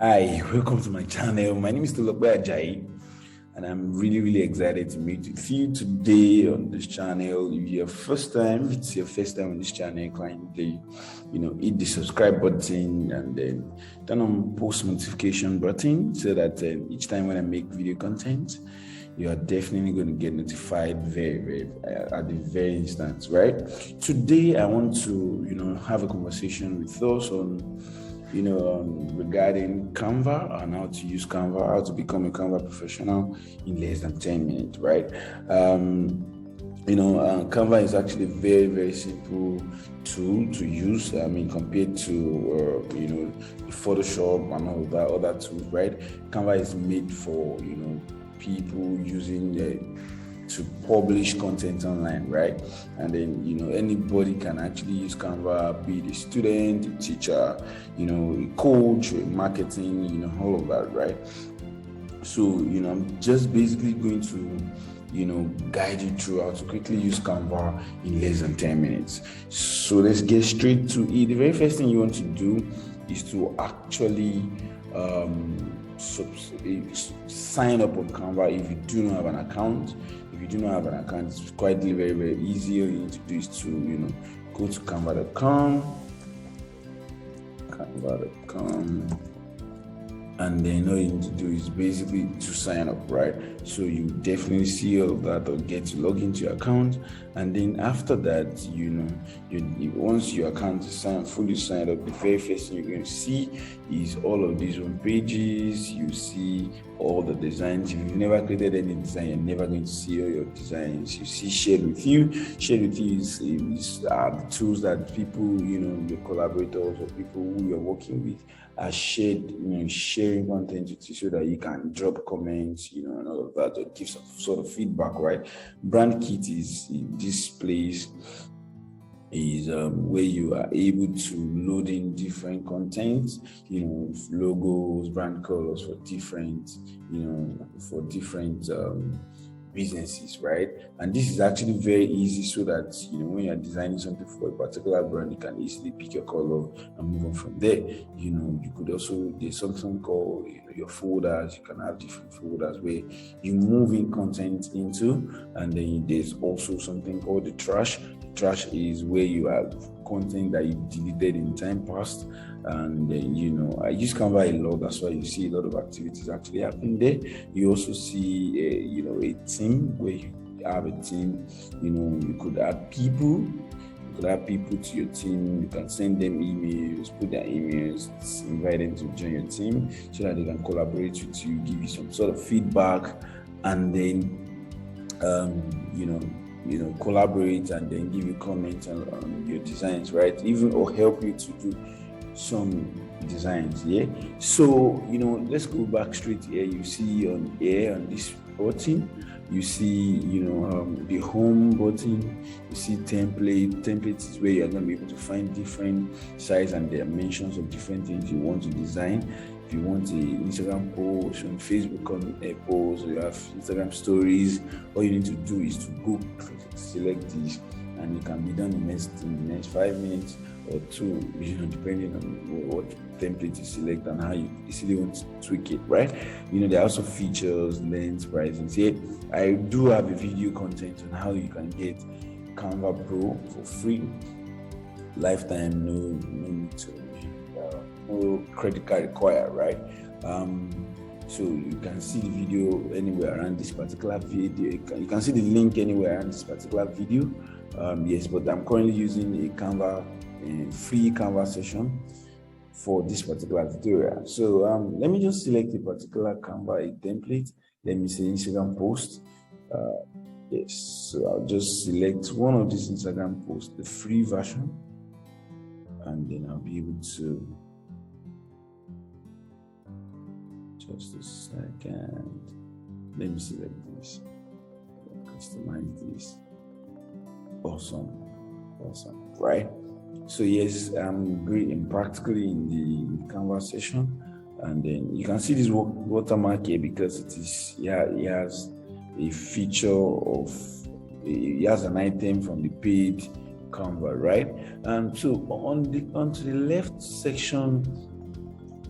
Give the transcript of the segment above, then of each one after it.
Hi, welcome to my channel. My name is Tolokbe Ajayi, and I'm really excited to meet with you today on this channel. If it's your first time on this channel, kindly, hit the subscribe button and then turn on post notification button so that each time when I make video content, you are definitely going to get notified very at the very instant, right? Today, I want to, have a conversation with us on regarding Canva and how to use Canva, how to become a Canva professional in less than 10 minutes, right? Canva is actually a very simple tool to use. Compared to the Photoshop and all that other tools, right? Canva is made for people using to publish content online, right? And then anybody can actually use Canva, be it a student, a teacher, a coach, marketing, all of that, right? So I'm just basically going to guide you through how to quickly use Canva in less than 10 minutes. So let's get straight to it. The very first thing you want to do is to actually sign up on Canva if you do not have an account. If you do not have an account, it's quite very easy. All you need to do is to go to canva.com, and then all you need to do is basically to sign up, right? So you definitely see all of that, or get to log into your account, and then after that, once your account is fully signed up, the very first thing you're going to see is all of these home pages. You see all the designs. If you've never created any design, you're never going to see all your designs. You see shared with you. Shared with you is the tools that people, your collaborators or people who you're working with are sharing content with you so that you can drop comments, and all of that, or give some sort of feedback, right? Brand kit is this place is where you are able to load in different content, logos, brand colors for different businesses, right? And this is actually very easy, so that when you're designing something for a particular brand, you can easily pick your color and move on from there. You could also, there's something called your folders. You can have different folders where you move in content into, and then there's also something called the trash. Trash is where you have content that you deleted in time past. And then I use Canva a lot. That's why you see a lot of activities actually happening there. You also see a team where you have a team. You could add people. You could add people to your team. You can send them emails, put their emails, invite them to join your team so that they can collaborate with you, give you some sort of feedback, and then collaborate and then give you comments on your designs, right? Even or help you to do some designs. So let's go back straight here. You see on this button, you see the home button. You see templates is where you're going to be able to find different size and dimensions of different things you want to design. If you want an Instagram post, on Facebook post, or you have Instagram stories, all you need to do is to go select this, and it can be done in the next 5 minutes or 2, depending on what template you select and how you easily want to tweak it, right? There are also features, length, pricing. I do have a video content on how you can get Canva Pro for free, lifetime, no need to, no credit card required, right? So you can see the video anywhere around this particular video. You can see the link anywhere around this particular video. Yes, but I'm currently using a free Canva session for this particular tutorial. So let me just select a particular Canva template. Let me say Instagram post. Yes, so I'll just select one of these Instagram posts, the free version, and then I'll be able to, just a second, let me select this, customize this. Awesome, right? So yes, I'm great and practically in the Canva session, and then you can see this watermark here because it has a feature of, it has an item from the paid Canva, right? And so onto the left section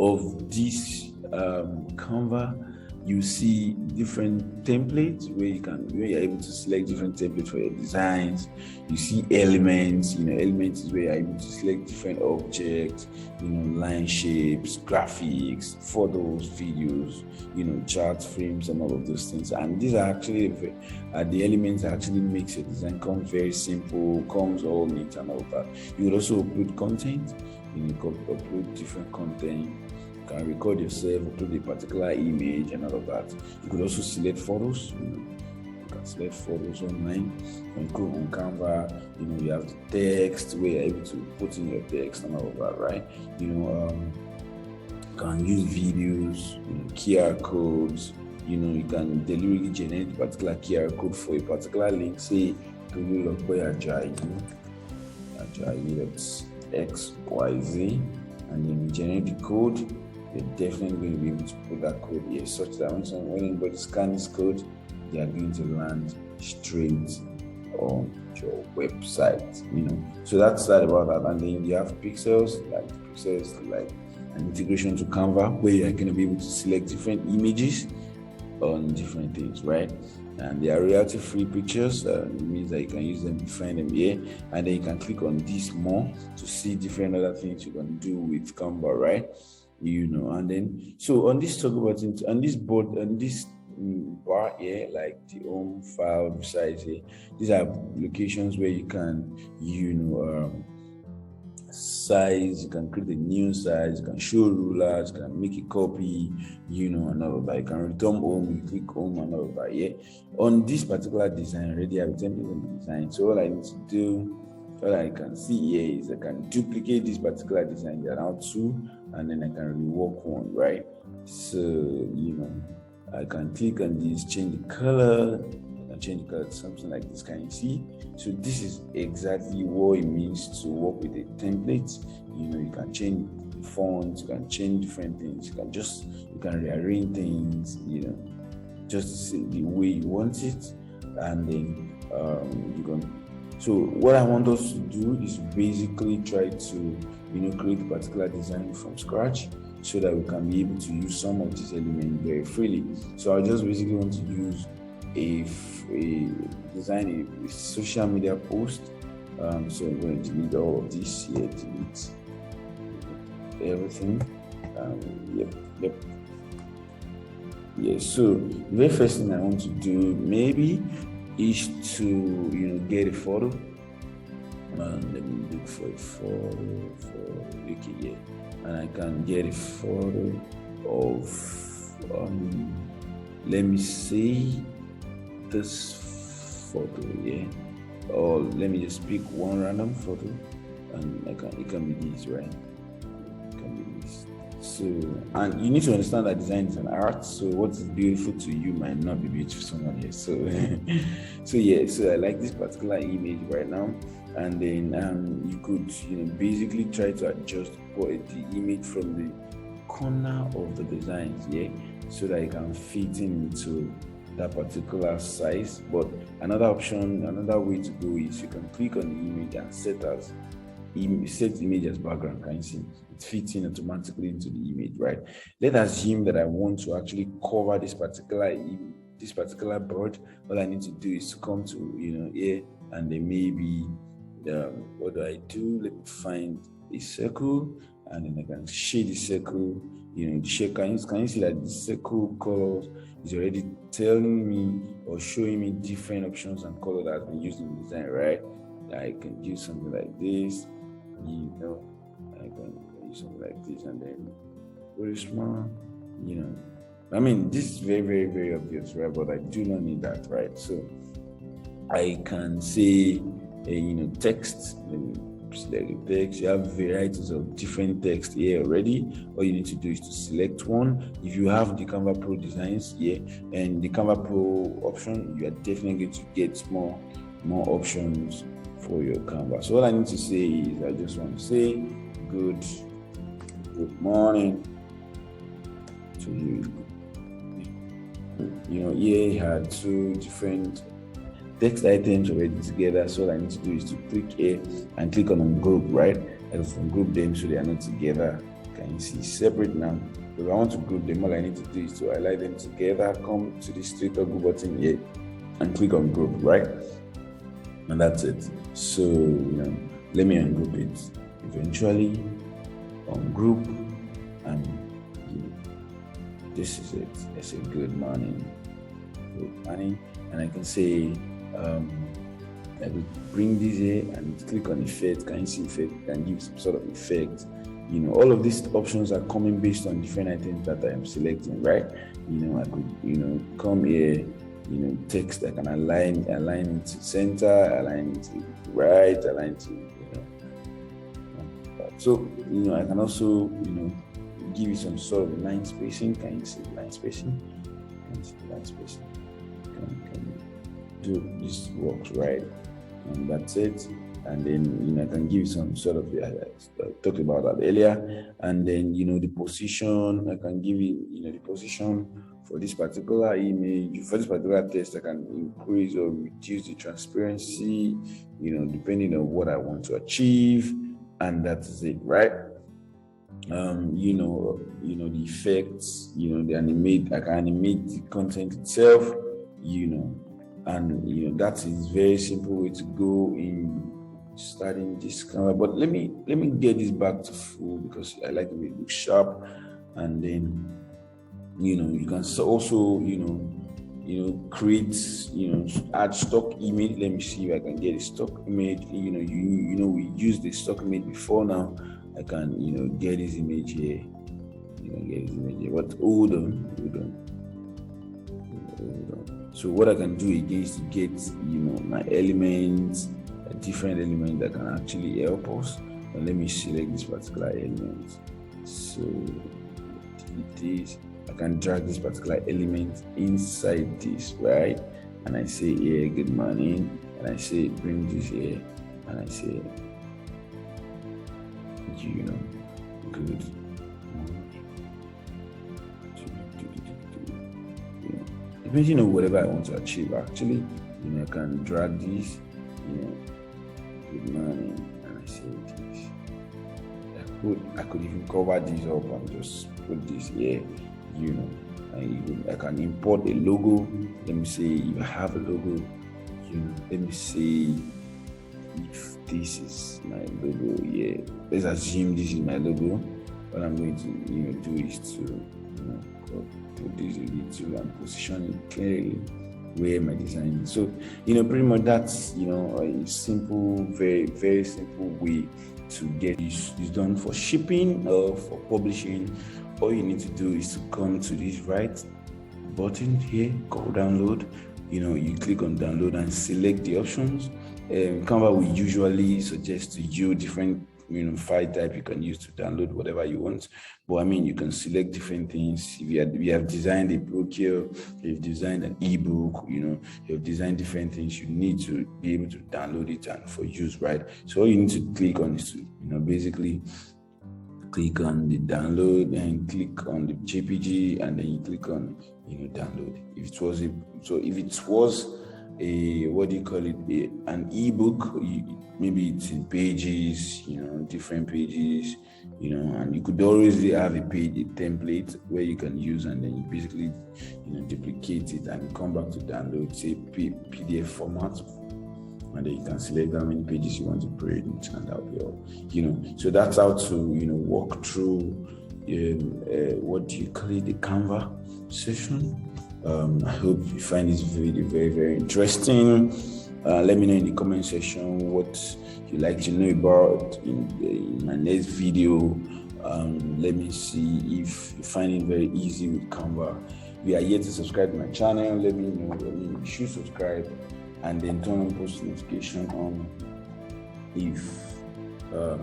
of this Canva, you see different templates where you're able to select different templates for your designs. You see elements. Elements is where you're able to select different objects, line shapes, graphics, photos, videos, chart frames, and all of those things. And these are actually the elements that actually makes your design come very simple, comes all neat and all that. You would also upload content. You can upload different content. You can record yourself, upload a particular image and all of that. You could also select photos. You can select photos online. You can go on Canva. You have the text where you're able to put in your text and all of that, right? You can use videos, QR codes. You can deliberately generate a particular QR code for a particular link. Say to XYZ, and then you generate the code. You're definitely going to be able to put that code here such that when anybody scans this code, they are going to land straight on your website. So that's that about that. And then you have pixels, like an integration to Canva, where you're going to be able to select different images on different things, right? And they are royalty-free pictures. It means that you can use them, find them here, and then you can click on this more to see different other things you can do with Canva, right? And then so on this toggle button, on this board, on this bar here, like the home file besides here, these are locations where you can, size, you can create a new size, you can show rulers, you can make a copy, and all of that. You can return home, you click home and all of that. Yeah. On this particular design, I already have a template on the design. So all I need to do, all I can see here is I can duplicate this particular design. There are now two, and then I can rework one, right? So, I can click on this, change the color, change the color to something like this. Can you see? So this is exactly what it means to work with a template. You can change the font, you can change different things, you can rearrange things, just to see the way you want it, and then so what I want us to do is basically try to create a particular design from scratch, so that we can be able to use some of these elements very freely. So I just basically want to use a social media post. So I'm going to delete all of this here, delete everything. So the very first thing I want to do maybe is to get a photo. Let me look for a photo and I can get a photo of let me see this photo here, or let me just pick one random photo, and it can be this, right? It can be this. So, and you need to understand that design is an art. So what is beautiful to you might not be beautiful to someone else. So so I like this particular image right now, and then you could basically try to adjust the image from the corner of the designs, so that it can fit into that particular size. But another way to go is you can click on the image and set the image as background. Can you see? It fits in automatically into the image, right? Let's assume that I want to actually cover this particular board. All I need to do is to come to here, and then maybe what do I do? Let me find a circle, and then I can shade the circle. The shade, can you see that the circle colors is already telling me or showing me different options and color that has been used in the design, right? I can use something like this, I can use something like this, and then very small, I mean, this is very, very, very obvious, right? But I do not need that, right? So I can say, text. Let me select the text. You have varieties of different text here already. All you need to do is to select one. If you have the Canva Pro designs here and the Canva Pro option, you are definitely going to get more options for your Canva. So all I need to say is I just want to say good morning to you. Here you had two different text items already together. So all I need to do is to click here and click on group, right? And from group them so they are not together. Can you see separate now? If I want to group them, all I need to do is to highlight them together, come to this three toggle button here and click on group, right? And that's it. So, let me ungroup it. Eventually, ungroup, and this is it. It's a good morning. Good morning. And I can say, I will bring this here and click on effect. Can you see effect? Can give some sort of effect. All of these options are coming based on different items that I am selecting, right? I could, come here, text I can align it to center, align it to right, align to, so, I can also, give you some sort of line spacing. Can you see line spacing? Can you see line spacing? Can do this works, right? And that's it. And then, I can give you some sort of, I talked about that earlier. And then, the position, I can give you, the position for this particular image, for this particular text. I can increase or reduce the transparency, depending on what I want to achieve. And that's it, right? The effects, the animate, I can animate the content itself, and, that is very simple way to go in starting this Canva. But let me get this back to full because I like the way it looks sharp. And then you can also create add stock image. Let me see if I can get a stock image. We used the stock image before. Now I can get this image here. But hold on. So what I can do again is to get my elements, a different element that can actually help us. And let me select this particular element. So this, I can drag this particular element inside this, right? And I say here, good morning, and I say bring this here, and I say, good. Depending on whatever I want to achieve, actually, I can drag this, good morning, and I say this. I could even cover this up and just put this here, I can import a logo. Let me say if I have a logo, let me say if this is my logo here. Let's assume this is my logo. What I'm going to do is to put this little and position it clearly where my design is. So pretty much that's a simple, very very simple way to get this done for shipping or for publishing. All you need to do is to come to this right button here, go download. You click on download and select the options. Canva will usually suggest to you different file type you can use to download whatever you want. But you can select different things. If you have designed a book here, you've designed an ebook, you've designed different things, you need to be able to download it and for use, right? So all you need to click on is to basically click on the download and click on the JPG, and then you click on download. If it was an ebook, maybe it's in pages, different pages, and you could always have a page, a template where you can use, and then you basically duplicate it and come back to download, say PDF format, and then you can select how many pages you want to print, and that'll be all. So that's how to walk through the Canva session. I hope you find this video very very interesting. Let me know in the comment section what you'd like to know about in my next video. Let me see if you find it very easy with Canva. If you are yet to subscribe to my channel, let me know. You should subscribe and then turn on post notification on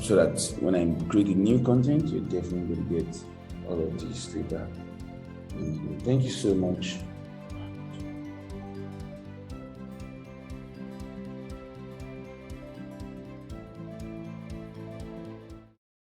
so that when I'm creating new content, you're definitely going to get all of this later. Thank you so much.